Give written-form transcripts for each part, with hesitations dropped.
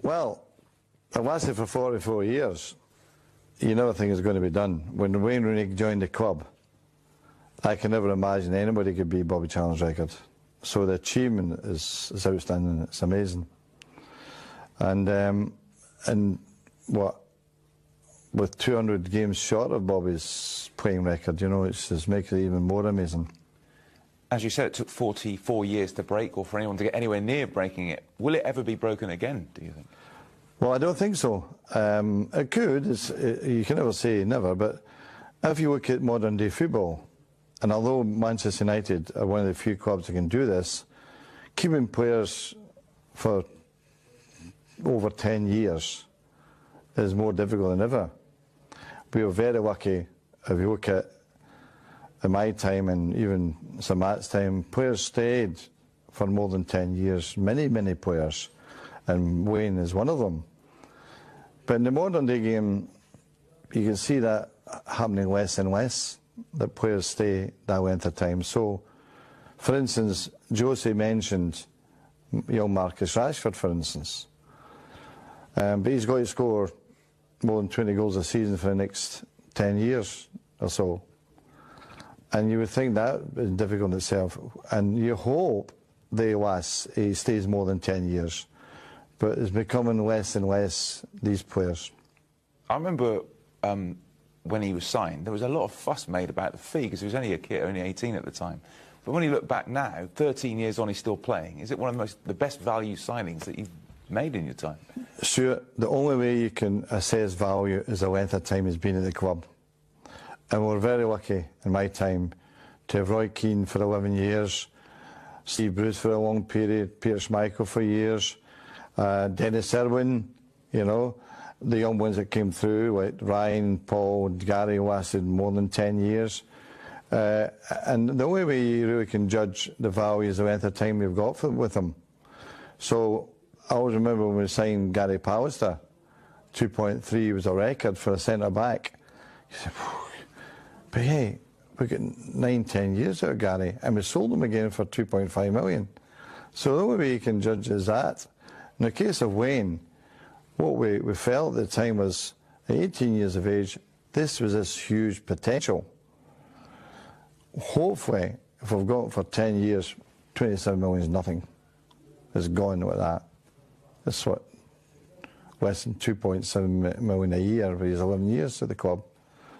Well, it lasted for 44 years. You never think it's going to be done. When Wayne Rooney joined the club, I can never imagine anybody could beat Bobby Charlton's record. So the achievement is outstanding. It's amazing. And what, with 200 games short of Bobby's playing record, you know, it just makes it even more amazing. As you said, it took 44 years to break, or for anyone to get anywhere near breaking it. Will it ever be broken again, do you think? Well, I don't think so. It could. You can never say never, but if you look at modern-day football, and although Manchester United are one of the few clubs that can do this, keeping players for over 10 years is more difficult than ever. We were very lucky. If you look at my time and even Sir Matt's time, players stayed for more than 10 years, many players, and Wayne is one of them. But in the modern day game, you can see that happening less and less, that players stay that length of time. So, for instance, Josie mentioned young Marcus Rashford, for instance. But he's got to score more than 20 goals a season for the next 10 years or so. And you would think that is difficult in itself. And you hope he stays more than 10 years. But it's becoming less and less, these players. I remember when he was signed, there was a lot of fuss made about the fee, because he was only a kid, only 18 at the time. But when you look back now, 13 years on, he's still playing. Is it one of the best value signings that you've made in your time? Sure. The only way you can assess value is the length of time he's been at the club. And we're very lucky, in my time, to have Roy Keane for 11 years, Steve Bruce for a long period, Peter Schmeichel for years, Dennis Irwin, you know, the young ones that came through, like Ryan, Paul, Gary, lasted more than 10 years. And the only way you really can judge the value is the length of time we've got with them. So I always remember when we signed Gary Pallister, 2.3 was a record for a centre-back. You said, but hey, we got 9-10 years out of Gary, and we sold him again for 2.5 million. So the only way you can judge is that. In the case of Wayne, what we felt at the time was, at 18 years of age, this was this huge potential. Hopefully, if we've got it for 10 years, 27 million is nothing. It's gone with that. That's what, less than 2.7 million a year for his 11 years at the club.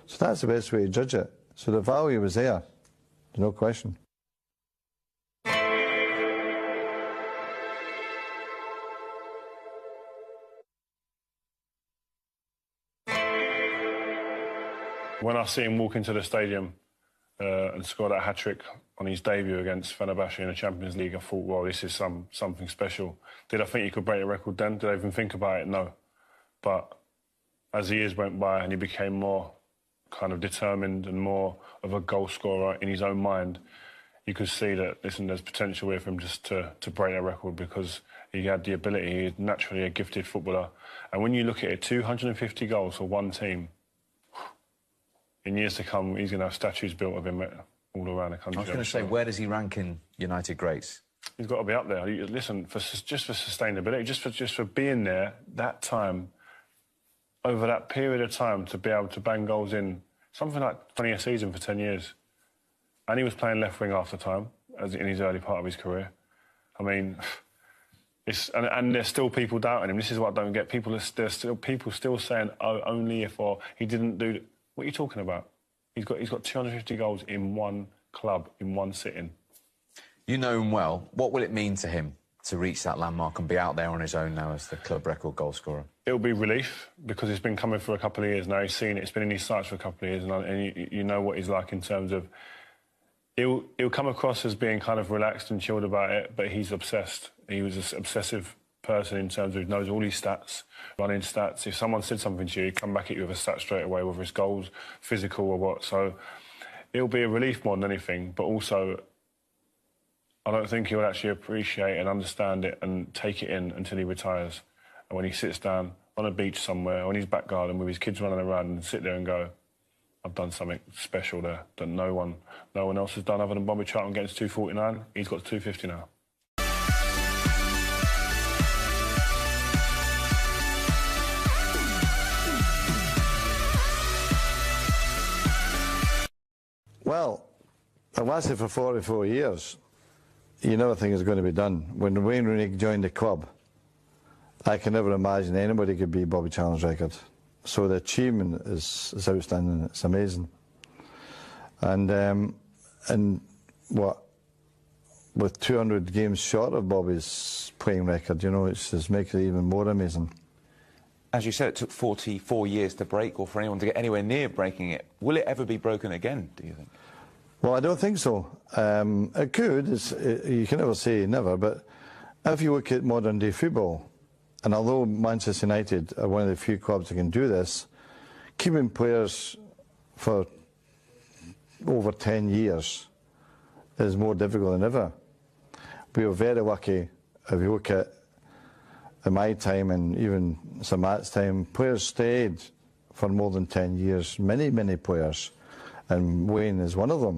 So that's the best way to judge it. So the value was there, no question. When I see him walk into the stadium and score that hat-trick on his debut against Fenerbahce in the Champions League, I thought, well, this is something special. Did I think he could break the record then? Did I even think about it? No. But as the years went by and he became more kind of determined and more of a goal scorer in his own mind, you could see that, listen, there's potential here for him just to break that record, because he had the ability. He's naturally a gifted footballer. And when you look at it, 250 goals for one team, in years to come, he's going to have statues built of him all around the country. I was going to say, where does he rank in United greats? He's got to be up there. Listen, just for sustainability, just for being there that time, over that period of time, to be able to bang goals in something like 20 a season for 10 years. And he was playing left wing half the time, as in his early part of his career. I mean, and there's still people doubting him. This is what I don't get. There's still people saying, oh, only if, or he didn't do. What are you talking about? He's got 250 goals in one club, in one sitting. You know him well. What will it mean to him to reach that landmark and be out there on his own now as the club record goal scorer? It'll be relief, because it's been coming for a couple of years now. He's seen it. It's been in his sights for a couple of years, and you know what he's like in terms of... He'll come across as being kind of relaxed and chilled about it, but he's obsessed. He was an obsessive person in terms of he knows all his stats, running stats. If someone said something to you, he'd come back at you with a stat straight away, whether it's goals, physical or what. So it'll be a relief more than anything, but also I don't think he'll actually appreciate and understand it and take it in until he retires. And when he sits down on a beach somewhere, on his back garden with his kids running around, and sit there and go, I've done something special there that no one else has done other than Bobby Charlton getting to 249. He's got to 250 now. Well, it lasted for 44 years. You never think it's going to be done. When Wayne Rooney joined the club, I can never imagine anybody could beat Bobby Charlton's record. So the achievement is outstanding. It's amazing. And what, with 200 games short of Bobby's playing record, you know, it just makes it even more amazing. As you said, it took 44 years to break, or for anyone to get anywhere near breaking it. Will it ever be broken again, do you think? Well, I don't think so. It could. You can never say never, but if you look at modern day football, and although Manchester United are one of the few clubs that can do this, keeping players for over 10 years is more difficult than ever. We were very lucky. If you look at my time and even Sir Matt's time, players stayed for more than 10 years, many, many players, and Wayne is one of them.